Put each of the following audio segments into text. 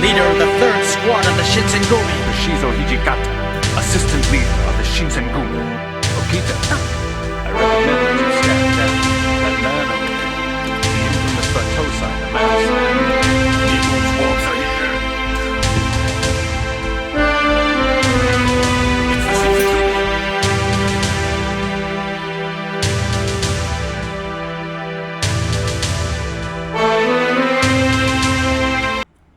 leader of the 3rd Squad of the Shinsengumi. Shizo Hijikata, assistant leader of the Shinsengumi. Okita, I recommend that you stand down. That man over there, the infamous Batosai, the master. People's wolves are here. It's the Shinsengumi.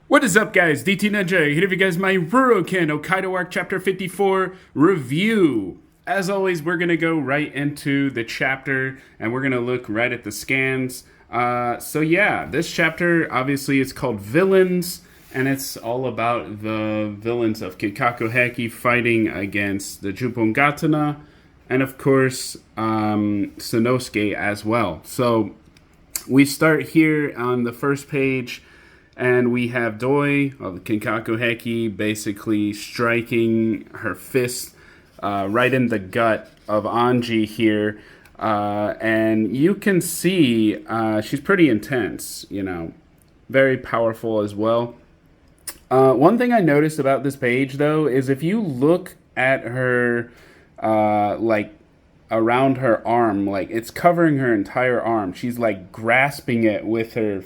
What is up, guys? DT Ninja here to give you guys my RuroKen Hokkaido Arc Chapter 54 review. As always, we're going to go right into the chapter, and we're going to look right at the scans. So yeah, this chapter, obviously, it's called Villains, and it's all about the villains of Kinkaku Heki fighting against the Jupongatana, and of course, Sanosuke as well. So we start here on the first page, and we have Doi of the Kinkaku Heki basically striking her fist right in the gut of Anji here. And you can see she's pretty intense, you know, very powerful as well. One thing I noticed about this page, though, is if you look at her, like, around her arm, like, it's covering her entire arm. She's, like, grasping it with her.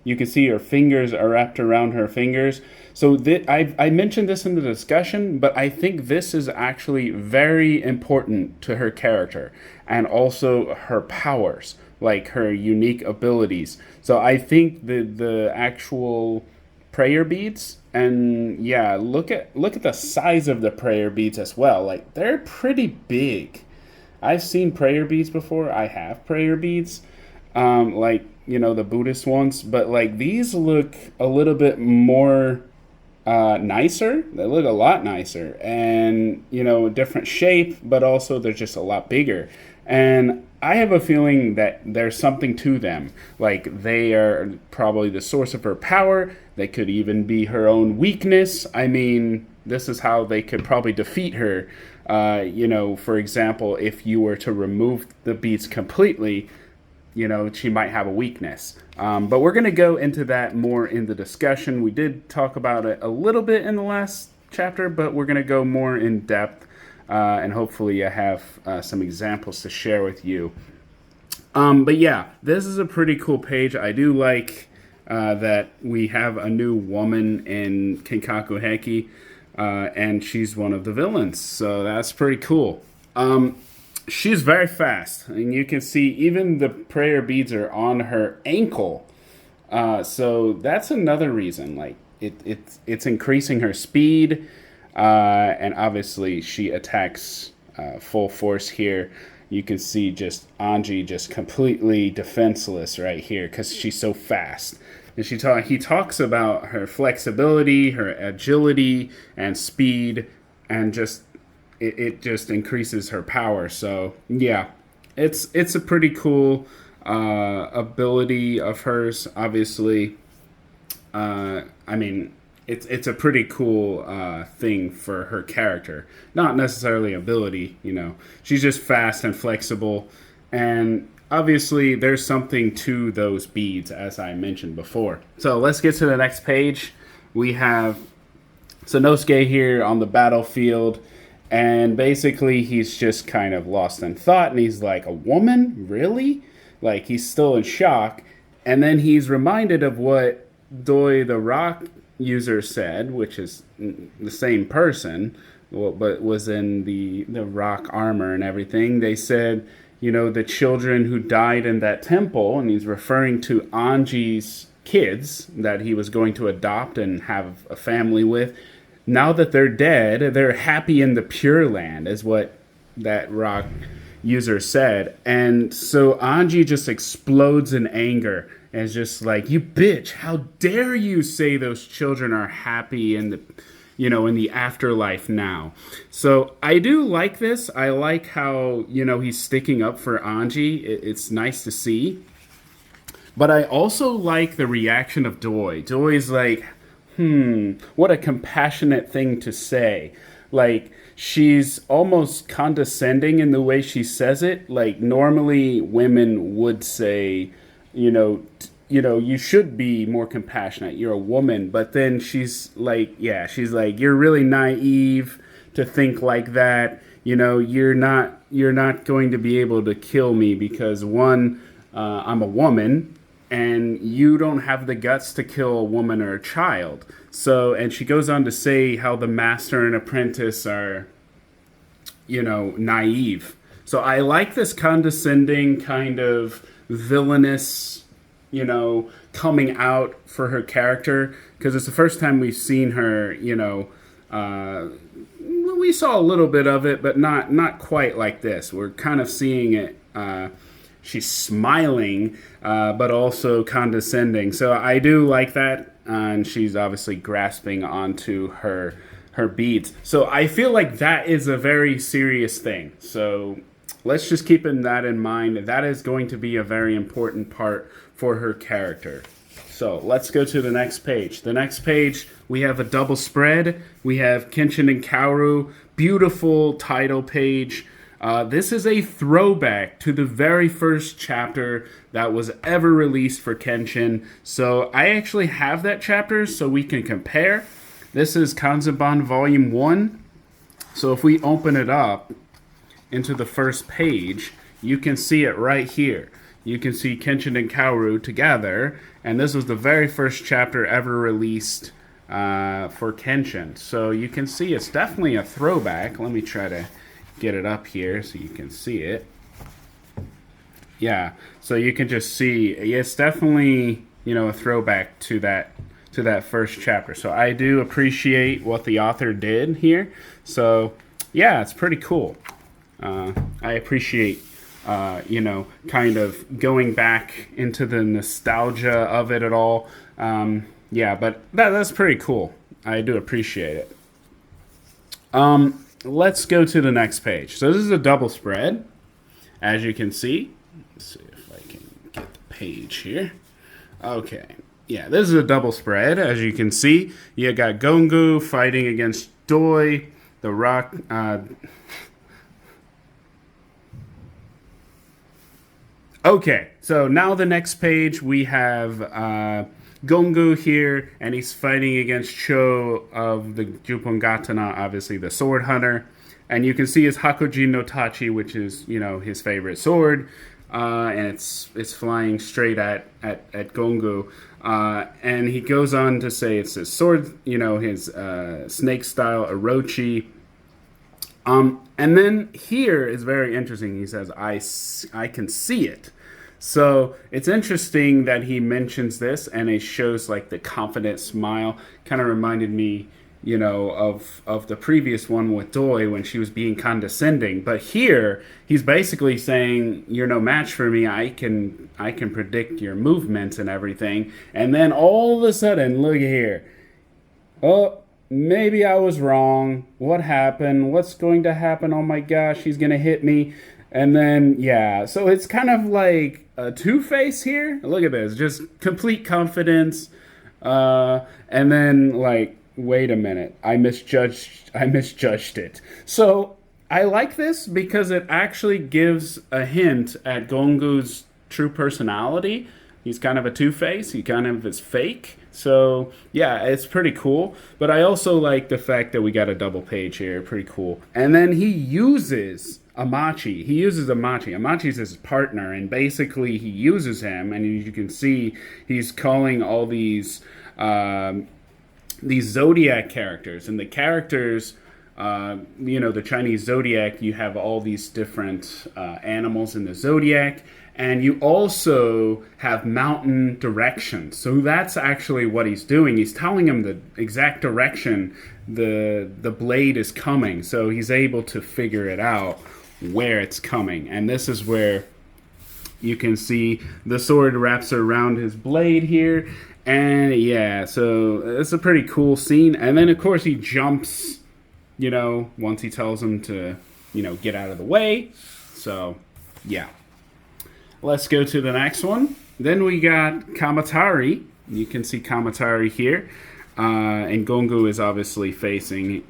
You can see her fingers are wrapped around her fingers. So I mentioned this in the discussion, but I think this is actually very important to her character and also her powers, like her unique abilities. So I think the actual prayer beads, and yeah, look at the size of the prayer beads as well. Like, they're pretty big. I've seen prayer beads before. I have prayer beads, like, you know, the Buddhist ones, but like these look a little bit more nicer. They look a lot nicer, and you know, different shape, but also they're just a lot bigger. And I have a feeling that there's something to them. Like, they are probably the source of her power. They could even be her own weakness. I mean, this is how they could probably defeat her. You know, for example, if you were to remove the beads completely, you know, she might have a weakness. But we're going to go into that more in the discussion. We did talk about it a little bit in the last chapter, but we're going to go more in depth. And hopefully I have some examples to share with you. But yeah, this is a pretty cool page. I do like that we have a new woman in Kinkaku Heki, and she's one of the villains. So that's pretty cool. She's very fast, and you can see even the prayer beads are on her ankle. So that's another reason. Like, it's increasing her speed, and obviously she attacks full force here. You can see just Anji just completely defenseless right here because she's so fast. And he talks about her flexibility, her agility, and speed, and just it just increases her power. So yeah, it's a pretty cool ability of hers. Obviously, I mean, it's a pretty cool thing for her character. Not necessarily ability, you know. She's just fast and flexible, and obviously there's something to those beads, as I mentioned before. So let's get to the next page. We have Sanosuke here on the battlefield. And basically, he's just kind of lost in thought, and he's like, a woman? Really? Like, he's still in shock. And then he's reminded of what Doi the Rock user said, which is the same person, but was in the rock armor and everything. They said, you know, the children who died in that temple, and he's referring to Anji's kids that he was going to adopt and have a family with. Now that they're dead, they're happy in the Pure Land, is what that rock user said. And so Anji just explodes in anger and is just like, you bitch, how dare you say those children are happy in the, you know, in the afterlife now. So I do like this. I like how, you know, he's sticking up for Anji. It's nice to see. But I also like the reaction of Doi. Doi's like, what a compassionate thing to say. Like, she's almost condescending in the way she says it. Like, normally women would say, you know, you should be more compassionate. You're a woman. But then she's like, you're really naive to think like that. You're not going to be able to kill me because one, I'm a woman, and you don't have the guts to kill a woman or a child. So, and she goes on to say how the master and apprentice are, naive. So I like this condescending kind of villainous, coming out for her character, because it's the first time we've seen her, we saw a little bit of it, but not quite like this. We're kind of seeing it. She's smiling, but also condescending. So I do like that, and she's obviously grasping onto her beads. So I feel like that is a very serious thing. So let's just keep that in mind. That is going to be a very important part for her character. So let's go to the next page. The next page, we have a double spread. We have Kenshin and Kaoru. Beautiful title page. This is a throwback to the very first chapter that was ever released for Kenshin. So I actually have that chapter so we can compare. This is Kanzenban Volume 1. So if we open it up into the first page, you can see it right here. You can see Kenshin and Kaoru together, and this was the very first chapter ever released for Kenshin. So you can see it's definitely a throwback. Let me try to get it up here so you can see it. Yeah, so you can just see it's definitely, a throwback to that first chapter. So I do appreciate what the author did here. So yeah, it's pretty cool. I appreciate kind of going back into the nostalgia of it at all. But that's pretty cool. I do appreciate it. Let's go to the next page. So this is a double spread, as you can see. Let's see if I can get the page here. Okay. Yeah, this is a double spread, as you can see. You got Gongu fighting against Doi, the rock... Okay, so now the next page, we have Gongu here, and he's fighting against Cho of the Jupongatana, obviously the sword hunter. And you can see his Hakujin no Tachi, which is, his favorite sword. And it's flying straight at Gongu. And he goes on to say it's his sword, his snake-style Orochi. And then here is very interesting. He says, I can see it. So it's interesting that he mentions this, and it shows like the confident smile. Kind of reminded me, of the previous one with Doi when she was being condescending. But here he's basically saying, "You're no match for me. I can predict your movements and everything." And then all of a sudden, look here. Oh, maybe I was wrong. What happened? What's going to happen? Oh my gosh, he's gonna hit me. And then, so it's kind of like a two-face here. Look at this, just complete confidence. And then, like, wait a minute, I misjudged it. So I like this because it actually gives a hint at Gongu's true personality. He's kind of a two-face. He kind of is fake. So, yeah, it's pretty cool. But I also like the fact that we got a double page here. Pretty cool. And then he uses Amachi. Amachi's his partner, and basically he uses him, and you can see he's calling all these zodiac characters. And the characters, the Chinese zodiac, you have all these different animals in the zodiac. And you also have mountain directions. So that's actually what he's doing. He's telling him the exact direction the blade is coming. So he's able to figure it out where it's coming. And this is where you can see the sword wraps around his blade here. And so it's a pretty cool scene. And then, of course, he jumps, once he tells him to, get out of the way. So, yeah. Let's go to the next one. Then we got Kamatari. You can see Kamatari here. And Gongu is obviously facing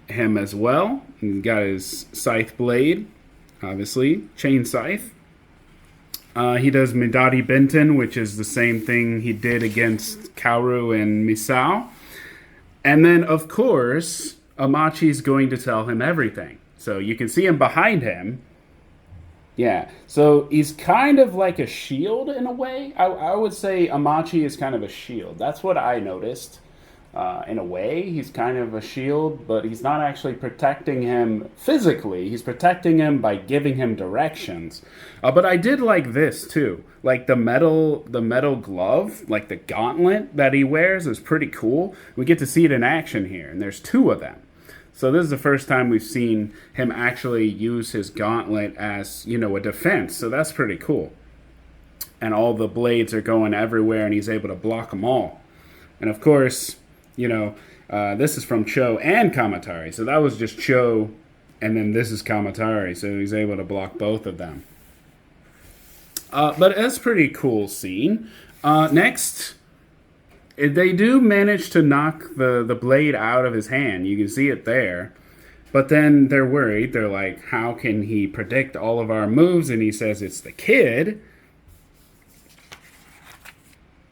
him as well. He got his scythe blade, obviously, chain scythe. He does Midori Benten, which is the same thing he did against Kaoru and Misao. And then, of course, Amachi's going to tell him everything. So you can see him behind him. Yeah, so he's kind of like a shield in a way. I would say Amachi is kind of a shield. That's what I noticed. In a way, he's kind of a shield, but he's not actually protecting him physically. He's protecting him by giving him directions. But I did like this too. Like the metal glove, like the gauntlet that he wears is pretty cool. We get to see it in action here, and there's 2 of them. So this is the first time we've seen him actually use his gauntlet as, a defense. So that's pretty cool. And all the blades are going everywhere, and he's able to block them all. And of course, this is from Cho and Kamatari. So that was just Cho, and then this is Kamatari. So he's able to block both of them. But it's a pretty cool scene. Next, they do manage to knock the blade out of his hand. You can see it there. But then they're worried. They're like, how can he predict all of our moves? And he says it's the kid.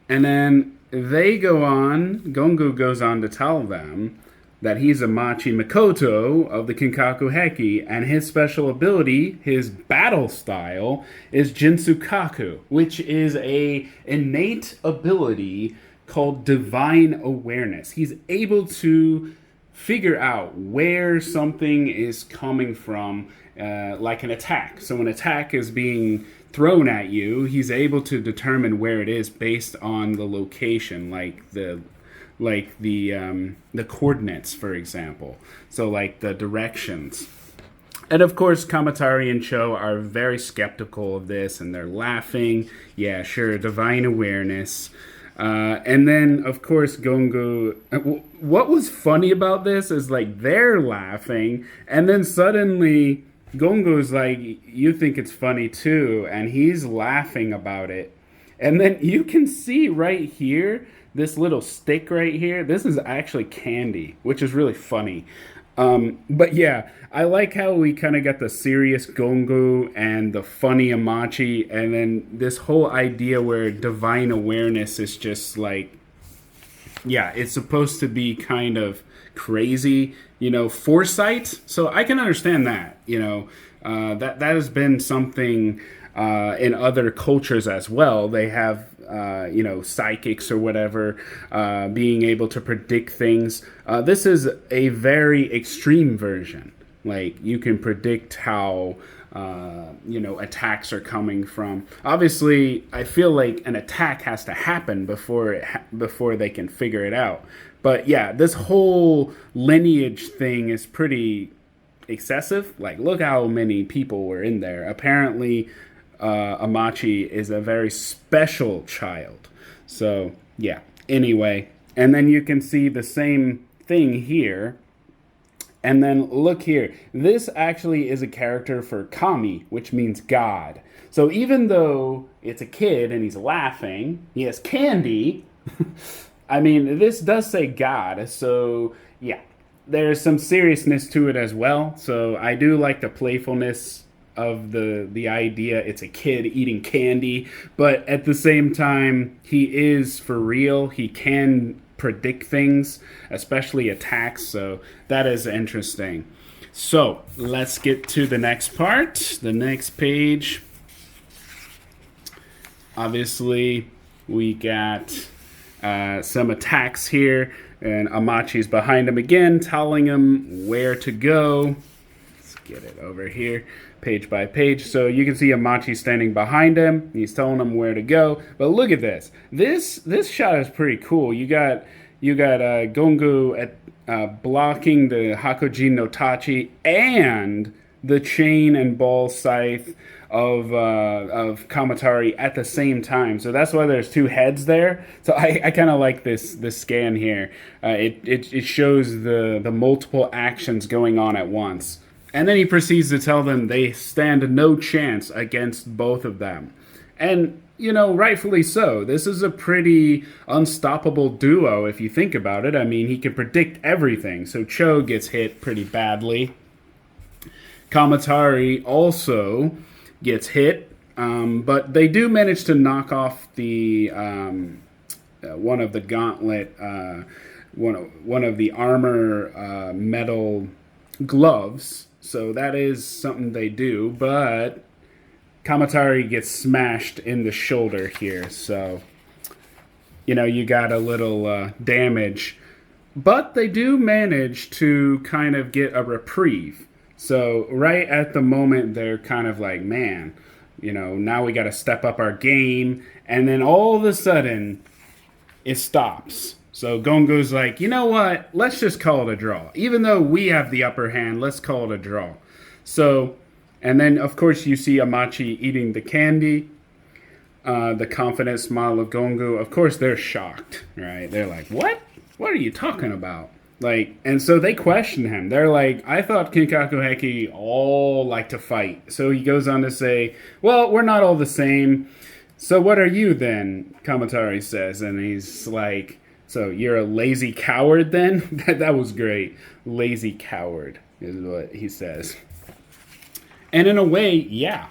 And then they go on, Gongu goes on to tell them that he's Amachi Mikoto of the Kinkaku Heki, and his special ability, his battle style, is Jinsukaku, which is a innate ability called divine awareness. He's able to figure out where something is coming from, like an attack. So an attack is being thrown at you, he's able to determine where it is based on the location, like the coordinates, for example. So like the directions. And of course, Kamatari and Cho are very skeptical of this, and they're laughing. Yeah, sure, divine awareness. And then, of course, Gongu... What was funny about this is, like, they're laughing, and then suddenly Gongu's like, you think it's funny too, and he's laughing about it. And then you can see right here, this little stick right here, this is actually candy, which is really funny. But yeah, I like how we kind of got the serious Gongu and the funny Amachi, and then this whole idea where divine awareness is just like, yeah, it's supposed to be kind of crazy, foresight. So I can understand that, that has been something in other cultures as well. They have, psychics or whatever, being able to predict things. This is a very extreme version. Like, you can predict how, attacks are coming from. Obviously, I feel like an attack has to happen before they can figure it out. But yeah, this whole lineage thing is pretty excessive. Like, look how many people were in there. Apparently, Amachi is a very special child. So, yeah. Anyway, and then you can see the same thing here. And then look here. This actually is a character for Kami, which means God. So even though it's a kid and he's laughing, he has candy. I mean, this does say God. So, yeah. There's some seriousness to it as well. So I do like the playfulness of the idea. It's a kid eating candy, but at the same time, he is for real. He can predict things, especially attacks. So that is interesting. So let's get to the next part, the next page. Obviously, we got some attacks here, and Amachi's behind him again, telling him where to go. Let's get it over here, page by page. So you can see Amachi standing behind him. He's telling him where to go. But look at this. This shot is pretty cool. You got Gongu at blocking the Hakujin no Tachi and the chain and ball scythe of Kamatari at the same time. So that's why there's two heads there. So I kind of like this scan here. It shows the multiple actions going on at once. And then he proceeds to tell them they stand no chance against both of them. And, rightfully so. This is a pretty unstoppable duo if you think about it. I mean, he can predict everything. So Cho gets hit pretty badly. Kamatari also gets hit, But they do manage to knock off the one of the gauntlet, one of the armor metal gloves. So that is something they do, but Kamatari gets smashed in the shoulder here. So, you got a little damage. But they do manage to kind of get a reprieve. So right at the moment, they're kind of like, man, now we got to step up our game. And then all of a sudden, it stops. So Gongo's like, you know what? Let's just call it a draw. Even though we have the upper hand, let's call it a draw. So, and then, of course, you see Amachi eating the candy. The confident smile of Gongo. Of course, they're shocked, right? They're like, what? What are you talking about? And so they question him. They're like, I thought Kinkaku Heki all like to fight. So he goes on to say, well, we're not all the same. So what are you then? Kamatari says. And he's like, so you're a lazy coward then? That was great. Lazy coward is what he says. And in a way, yeah.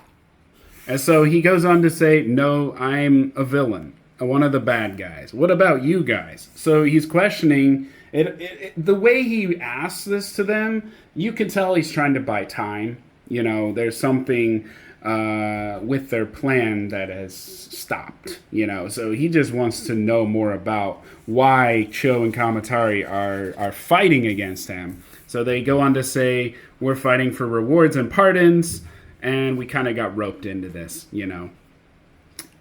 And so he goes on to say, no, I'm a villain. One of the bad guys. What about you guys? So he's questioning the way he asks this to them. You can tell he's trying to buy time. There's something with their plan that has stopped. So he just wants to know more about why Cho and Kamatari are fighting against him. So they go on to say, we're fighting for rewards and pardons, and we kind of got roped into this.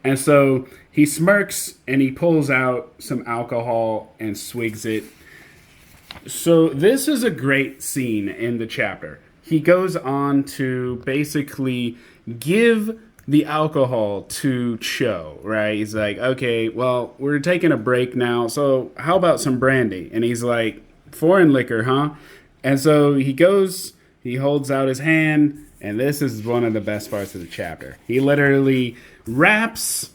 And so he smirks and he pulls out some alcohol and swigs it. So this is a great scene in the chapter. He goes on to basically give the alcohol to Cho, right? He's like, okay, well, we're taking a break now, so how about some brandy? And he's like, foreign liquor, huh? And so he goes, he holds out his hand, and this is one of the best parts of the chapter. He literally wraps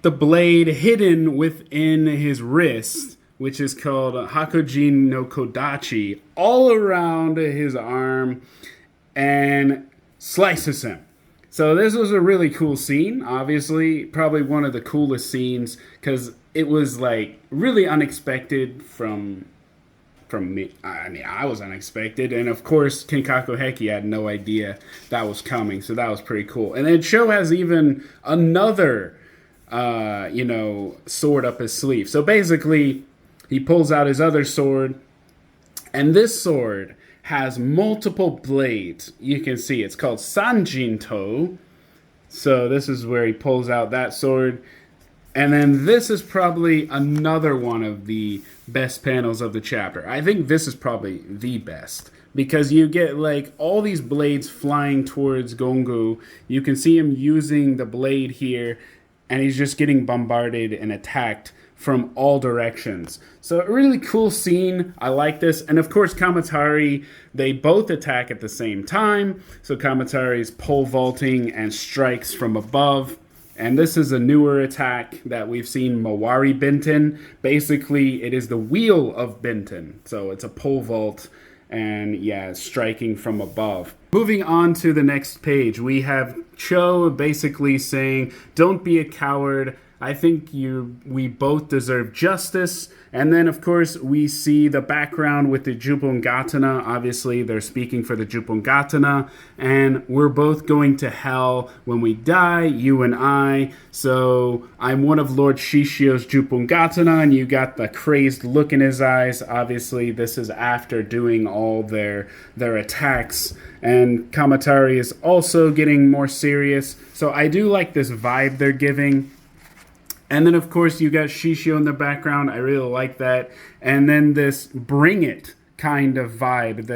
the blade hidden within his wrist, which is called Hakujin no Kodachi, all around his arm and slices him. So this was a really cool scene, obviously. Probably one of the coolest scenes because it was really unexpected from me. I mean, I was unexpected. And of course, Kinkaku Heki had no idea that was coming. So that was pretty cool. And then Cho has even another, sword up his sleeve. So basically, he pulls out his other sword. And this sword has multiple blades. You can see it's called Sanjinto. So this is where he pulls out that sword. And then this is probably another one of the best panels of the chapter. I think this is probably the best. Because you get all these blades flying towards Gongo. You can see him using the blade here. And he's just getting bombarded and attacked from all directions. So a really cool scene. I like this. And of course, Kamatari, they both attack at the same time. So Kamatari's pole vaulting and strikes from above. And this is a newer attack that we've seen, Mawari Binten. Basically, it is the wheel of Binten. So it's a pole vault and striking from above. Moving on to the next page, we have Cho basically saying, don't be a coward. I think we both deserve justice. And then, of course, we see the background with the Jupongatana. Obviously, they're speaking for the Jupongatana. And we're both going to hell when we die, you and I. So I'm one of Lord Shishio's Jupongatana, and you got the crazed look in his eyes. Obviously, this is after doing all their attacks. And Kamatari is also getting more serious. So I do like this vibe they're giving. And then, of course, you got Shishio in the background. I really like that. And then this bring it kind of vibe.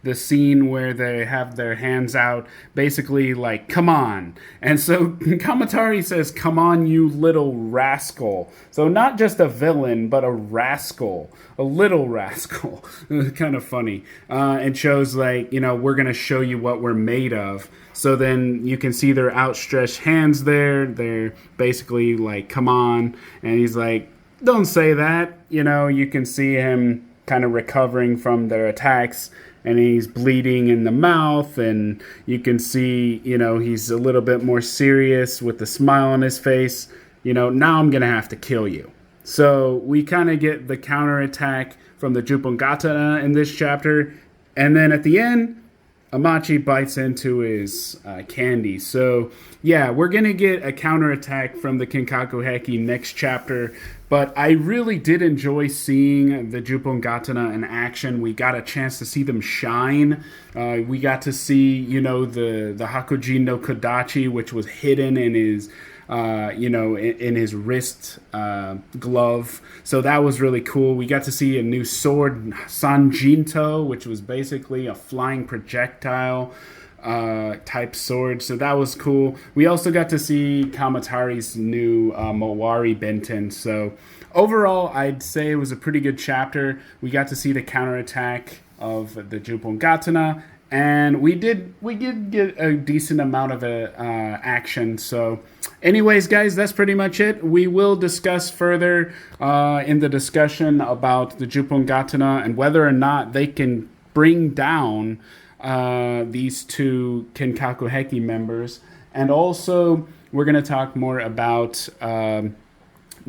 The scene where they have their hands out, basically come on. And so Kamatari says, come on, you little rascal. So not just a villain, but a rascal. A little rascal. Kind of funny. And shows we're going to show you what we're made of. So then you can see their outstretched hands there. They're basically come on. And he's like, don't say that. You can see him kind of recovering from their attacks, and he's bleeding in the mouth, and you can see, he's a little bit more serious with a smile on his face. Now I'm going to have to kill you. So we kind of get the counterattack from the Jupongatana in this chapter. And then at the end, Amachi bites into his candy. So yeah, we're going to get a counterattack from the Kinkaku Heki next chapter. But I really did enjoy seeing the Jupongatana in action. We got a chance to see them shine. We got to see, the Hakujin no Kodachi, which was hidden in his in his wrist glove. So that was really cool. We got to see a new sword, Sanjinto, which was basically a flying projectile type sword. So that was cool. We also got to see Kamatari's new Mowari Benten. So overall, I'd say it was a pretty good chapter. We got to see the counterattack of the Jupongatana. And we did get a decent amount of action. So anyways, guys, that's pretty much it. We will discuss further in the discussion about the Jupongatana and whether or not they can bring down these two Kinkaku Heki members. And also, we're going to talk more about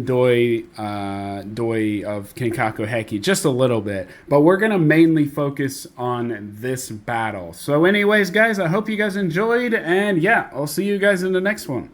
Doi of Kinkaku Heki, just a little bit, but we're gonna mainly focus on this battle. So anyways, guys, I hope you guys enjoyed, and yeah, I'll see you guys in the next one.